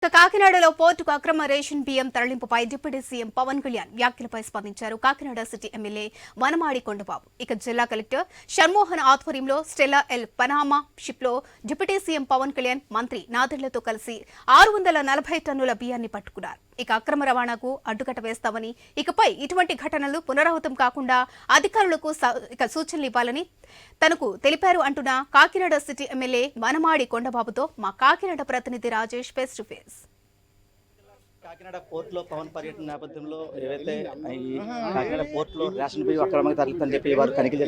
కాకినాడలో పోర్టుకు అక్రమ రేషన్ బియ్యం తరలింపుపై డిప్యూటీ సీఎం పవన్ కళ్యాణ్ వ్యాఖ్యలపై స్పందించారు. Kakinada city MLA Vanamadi Kondababu. ఇక జిల్లా కలెక్టర్ షణ్మోహన్ ఆధ్వర్యంలో స్టెల్లా ఎల్ పనామా షిప్ లో డిప్యూటీ సీఎం పవన్ కళ్యాణ్ మంత్రి నాదెళ్లతో కలిసి 640 టన్నుల బియ్యాన్ని పట్టుకున్నారు. ఇక అక్రమ రవాణాకు అడ్డుకట్ట వేస్తామని, ఇకపై ఇటువంటి ఘటనలు పునరావృతం కాకుండా అధికారులకు సూచనలు ఇవ్వాలని తనకు తెలిపారు అంటున్న కాకినాడ సిటీ ఎమ్మెల్యే వనమాడి కొండబాబుతో మా కాకినాడ ప్రతినిధి Rajesh face to face. Kakinada పోర్టులో పవన్ పర్యటన నేపథ్యంలో ఏవైతే ఈ కాకినాడ పోర్టులో రేషన్ బియ్యం అక్రమంగా తరలిందని చెప్పి వారు తనిఖీలు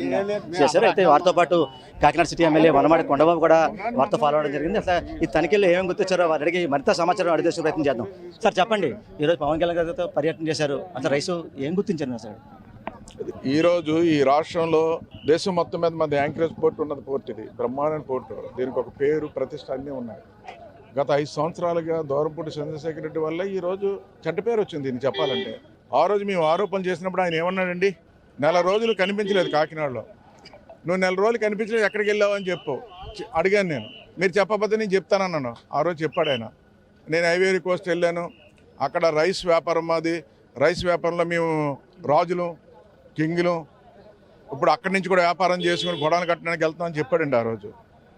చేశారు. అయితే వారితో పాటు కాకినాడ సిటీ ఎమ్మెల్యే వనమాడి కొండబాబు కూడా వారితో ఫాలో అవడం జరిగింది. అసలు ఈ తనిఖీల్లో ఏమేమి గుర్తించారో వారి అడిగి మరింత సమాచారం అడిగే ప్రయత్నం చేద్దాం. సార్ చెప్పండి, ఈరోజు పవన్ కళ్యాణ్ గారితో పర్యటన చేశారు, అసలు రైసు ఏం గుర్తించారు సార్? ఈరోజు ఈ రాష్ట్రంలో దేశం మొత్తం మీద మన యాంకరేజ్ పోర్టు ఉన్నది. పోర్టు ఇది బ్రహ్మాండ పోర్టు. దీనికి ఒక పేరు ప్రతిష్ట అన్నీ ఉన్నాయి. గత 5 సంవత్సరాలుగా దూరంపూడి చంద్రశేఖర్ రెడ్డి వల్ల ఈరోజు చెడ్డ పేరు వచ్చింది. దీన్ని చెప్పాలంటే ఆ రోజు మేము ఆరోపణలు చేసినప్పుడు ఆయన ఏమన్నాడండి, నెల రోజులు కనిపించలేదు కాకినాడలో. నువ్వు నెల రోజులు కనిపించలేదు, ఎక్కడికి వెళ్ళావు అని చెప్పు అడిగాను నేను. మీరు చెప్పకపోతే నేను చెప్తానన్నాను. ఆ రోజు చెప్పాడు ఆయన. నేను ఐవేరీ కోస్ట్ వెళ్ళాను, అక్కడ రైస్ వ్యాపారం మాది. రైస్ వ్యాపారంలో మేము రాజులు కింగులు. ఇప్పుడు అక్కడి నుంచి కూడా వ్యాపారం చేసుకుని గొడవలు కట్టడానికి వెళ్తామని చెప్పాడండి ఆ రోజు.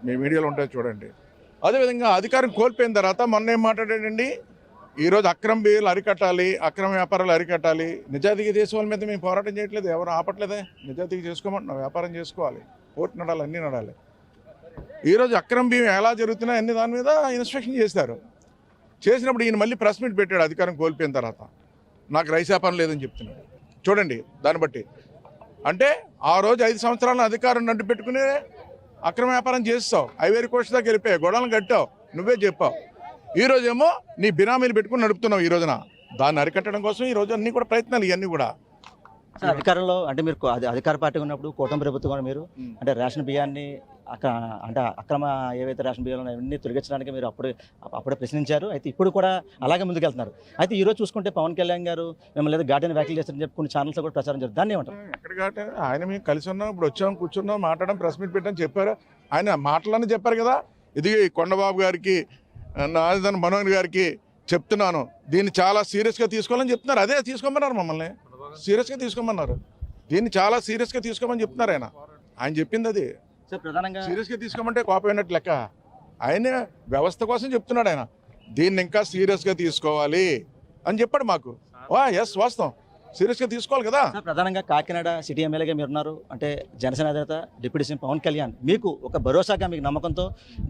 మీ మీడియాలో ఉంటాయి చూడండి. అదేవిధంగా అధికారం కోల్పోయిన తర్వాత మొన్న ఏం మాట్లాడాడండి, ఈరోజు అక్రమ బియ్యాలు అరికట్టాలి, అక్రమ వ్యాపారాలు అరికట్టాలి. నిజాయితీగా చేసే వాళ్ళ మీద మేము పోరాటం చేయట్లేదు, ఎవరు ఆపట్లేదే. నిజాయితీగా చేసుకోమంటున్నాం, వ్యాపారం చేసుకోవాలి, పోర్టు నడాలి, అన్నీ నడాలి. ఈరోజు అక్రమ బియ్యం ఎలా జరుగుతున్నాయి అన్ని దాని మీద ఇన్స్పెక్షన్ చేశారు. చేసినప్పుడు ఈయన మళ్ళీ ప్రెస్ మీట్ పెట్టాడు అధికారం కోల్పోయిన తర్వాత. నాకు రైస్ వ్యాపారం లేదని చెప్తున్నాడు. చూడండి దాన్ని బట్టి. అంటే ఆ రోజు 5 సంవత్సరాల అధికారం నడ్డు పెట్టుకునే అక్రమ వ్యాపారం చేస్తావు, ఐవేరీ కోస్ట్ దాకా వెళ్ళిపోయావు, గొడవలు కట్టావు, నువ్వే చెప్పావు. ఈరోజేమో నీ బినామీలు పెట్టుకుని నడుపుతున్నావు. ఈ రోజున దాన్ని అరికట్టడం కోసం ఈరోజు అన్ని కూడా ప్రయత్నాలు ఇవన్నీ కూడా. అధికారంలో అంటే మీరు అధికార పార్టీ ఉన్నప్పుడు కూటమి ప్రభుత్వం మీరు అంటే రేషన్ బియ్యాన్ని అంటే అక్రమ ఏవైతే రేషన్ బియ్యాలు ఉన్నాయో అవన్నీ తొలగించడానికి మీరు అప్పుడే ప్రశ్నించారు. అయితే ఇప్పుడు కూడా అలాగే ముందుకెళ్తున్నారు. అయితే ఈరోజు చూసుకుంటే పవన్ కళ్యాణ్ గారు మిమ్మల్ని ఏదో ఘాటైన వ్యాఖ్యలు చేస్తారని చెప్పి కొన్ని ఛానల్స్ కూడా ప్రచారం చేస్తారు. దాన్ని ఏమంటారు? ఎక్కడ ఘాటే? ఆయన మేము కలిసి ఉన్నాం, ఇప్పుడు వచ్చాం, కూర్చున్నాం, మాట్లాడడం, ప్రెస్ మీట్ పెట్టాం, చెప్పారు. ఆయన మాటలన్నీ చెప్పారు కదా. ఇది కొండబాబు గారికి, నారాయణ మనోహర్ గారికి చెప్తున్నాను, దీన్ని చాలా సీరియస్గా తీసుకోవాలని చెప్తున్నారు. అదే తీసుకోమన్నారు, మమ్మల్ని సీరియస్గా తీసుకోమన్నారు. దీన్ని చాలా సీరియస్గా తీసుకోమని చెప్తున్నారు. ఆయన చెప్పింది అది. ప్రధానంగా సీరియస్గా తీసుకోమంటే కోపమైనట్టు లెక్క. ఆయనే వ్యవస్థ కోసం చెప్తున్నాడు. ఆయన దీన్ని ఇంకా సీరియస్గా తీసుకోవాలి అని చెప్పాడు మాకు. ఎస్, వాస్తవం, సీరియస్గా తీసుకోవాలి కదా. ప్రధానంగా కాకినాడ సిటీ ఎమ్మెల్యేగా మీరు ఉన్నారు, అంటే జనసేన అధినేత డిప్యూటీ సీఎం పవన్ కళ్యాణ్ మీకు ఒక భరోసాగా, మీకు నమ్మకంతో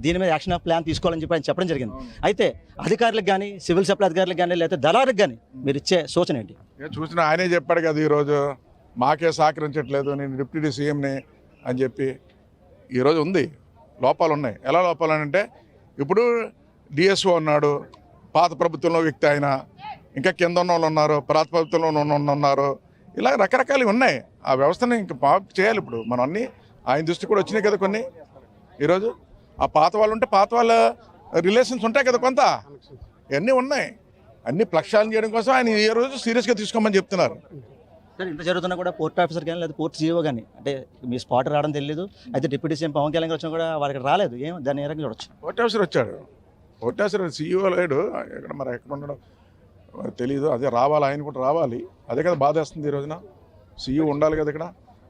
దీని మీద యాక్షన్ ప్లాన్ తీసుకోవాలని చెప్పి ఆయన చెప్పడం జరిగింది. అయితే అధికారులకు కానీ, సివిల్ సప్లై అధికారులకు కానీ, లేకపోతే దళాలకు కానీ మీరు ఇచ్చే సూచన ఏంటి? చూసిన ఆయనే చెప్పాడు కదా ఈరోజు, మాకే సహకరించట్లేదు, నేను డిప్యూటీ సీఎంని అని చెప్పి. ఈరోజు ఉంది, లోపాలు ఉన్నాయి. ఎలా లోపాలు అంటే, ఇప్పుడు డిఎస్ఓ ఉన్నాడు, పాత ప్రభుత్వంలో వ్యక్తి ఆయన, ఇంకా కింద ఉన్న వాళ్ళు ఉన్నారు, పాత ప్రభుత్వంలో ఉన్నారు, ఇలా రకరకాలు ఉన్నాయి. ఆ వ్యవస్థని ఇంకా బాగా చేయాలి. ఇప్పుడు మనం అన్నీ ఆయన దృష్టి కూడా వచ్చినాయి కదా కొన్ని. ఈరోజు ఆ పాత వాళ్ళు ఉంటే పాత వాళ్ళ రిలేషన్స్ ఉంటాయి కదా, కొంత ఇవన్నీ ఉన్నాయి. అన్ని ప్రక్షాళన చేయడం కోసం ఆయన ఈ రోజు సీరియస్గా తీసుకోమని చెప్తున్నారు. సార్, ఇంత జరుగుతున్నా కూడా పోర్ట్ ఆఫీసర్ కానీ లేదా పోర్ట్ జీఓ కానీ అంటే మీ స్పాట్ రావడం తెలియదు. అయితే డిప్యూటీ సీఎం పవన్ కళ్యాణ్ వచ్చినా కూడా వారికి రాలేదు. ఏం దాన్ని ఏ రకంగా చూడొచ్చు? పోర్ట్ ఆఫీసర్ వచ్చాడు, పోర్ట్ ఆఫీసర్ సీఈఓ లేడు. ఎక్కడ ఉండడం తెలియదు. అదే రావాలి, ఆయన కూడా రావాలి. అదే కదా బాధేస్తుంది. ఈ రోజున సీఈఓ ఉండాలి కదా ఇక్కడ.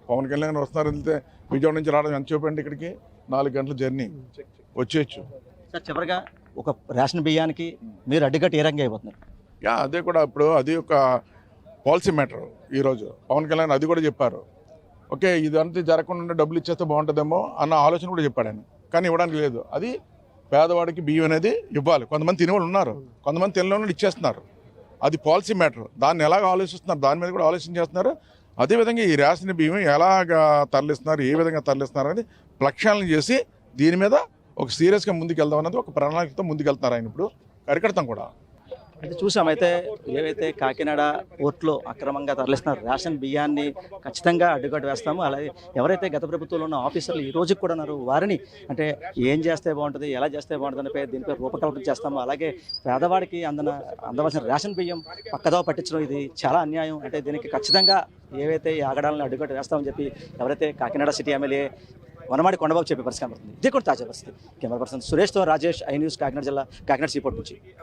పవన్ కళ్యాణ్ వస్తున్నారు, వెళ్తే విజయవాడ నుంచి రావడం ఎంత చూపండి, ఇక్కడికి 4 గంటల జర్నీ వచ్చేయచ్చు. సార్, చివరిగా ఒక రేషన్ బియ్యానికి మీరు అడ్డుకట్టి ఏ రకంగా అయిపోతున్నారు? అదే కూడా ఇప్పుడు అది ఒక పాలసీ మ్యాటర్. ఈరోజు పవన్ కళ్యాణ్ అది కూడా చెప్పారు. ఓకే, ఇదంతా జరగకుండా డబ్బులు ఇచ్చేస్తే బాగుంటుందేమో అన్న ఆలోచన కూడా చెప్పాడు ఆయన. కానీ ఇవ్వడానికి లేదు. అది పేదవాడికి బియ్యం అనేది ఇవ్వాలి. కొంతమంది తినేవాళ్ళు ఉన్నారు, కొంతమంది తినని వాళ్ళు ఇచ్చేస్తున్నారు. అది పాలసీ మ్యాటర్. దాన్ని ఎలాగ ఆలోచిస్తున్నారు, దాని మీద కూడా ఆలోచన చేస్తున్నారు. అదేవిధంగా ఈ రేషన్ బియ్యం ఎలాగ తరలిస్తున్నారు, ఏ విధంగా తరలిస్తున్నారు అనేది ప్రక్షాళన చేసి దీని మీద ఒక సీరియస్గా ముందుకెళ్దాం అనేది ఒక ప్రణాళికతో ముందుకెళ్తున్నారు ఆయన. ఇప్పుడు అరికడతాం కూడా. అయితే చూసాం, అయితే ఏవైతే కాకినాడ పోర్టులో అక్రమంగా తరలిస్తున్నారు రేషన్ బియ్యాన్ని ఖచ్చితంగా అడ్డుకట్టు వేస్తాము. అలాగే ఎవరైతే గత ప్రభుత్వంలో ఉన్న ఆఫీసర్లు ఈ రోజుకి కూడా ఉన్నారు, వారిని అంటే ఏం చేస్తే బాగుంటుంది, ఎలా చేస్తే బాగుంటుంది అని దీనిపై రూపకల్పన చేస్తాము. అలాగే పేదవాడికి అందవలసిన రేషన్ బియ్యం పక్కదో పట్టించడం ఇది చాలా అన్యాయం. అంటే దీనికి ఖచ్చితంగా ఏవైతే ఈ ఆగడాలను అడ్డుకట్టు వేస్తామని చెప్పి ఎవరైతే కాకినాడ సిటీ ఎమ్మెల్యే వనమాడి కొండబాబు చెప్పే పరిస్థితి కనబడుతుంది. ఇదే కూడా తాజా పరిస్థితి. కెమెరా పర్సన్ సురేష్తో రాజేష్, ఐ న్యూస్, కాకినాడ జిల్లా, కాకినాడ సీపోర్ట్ నుంచి.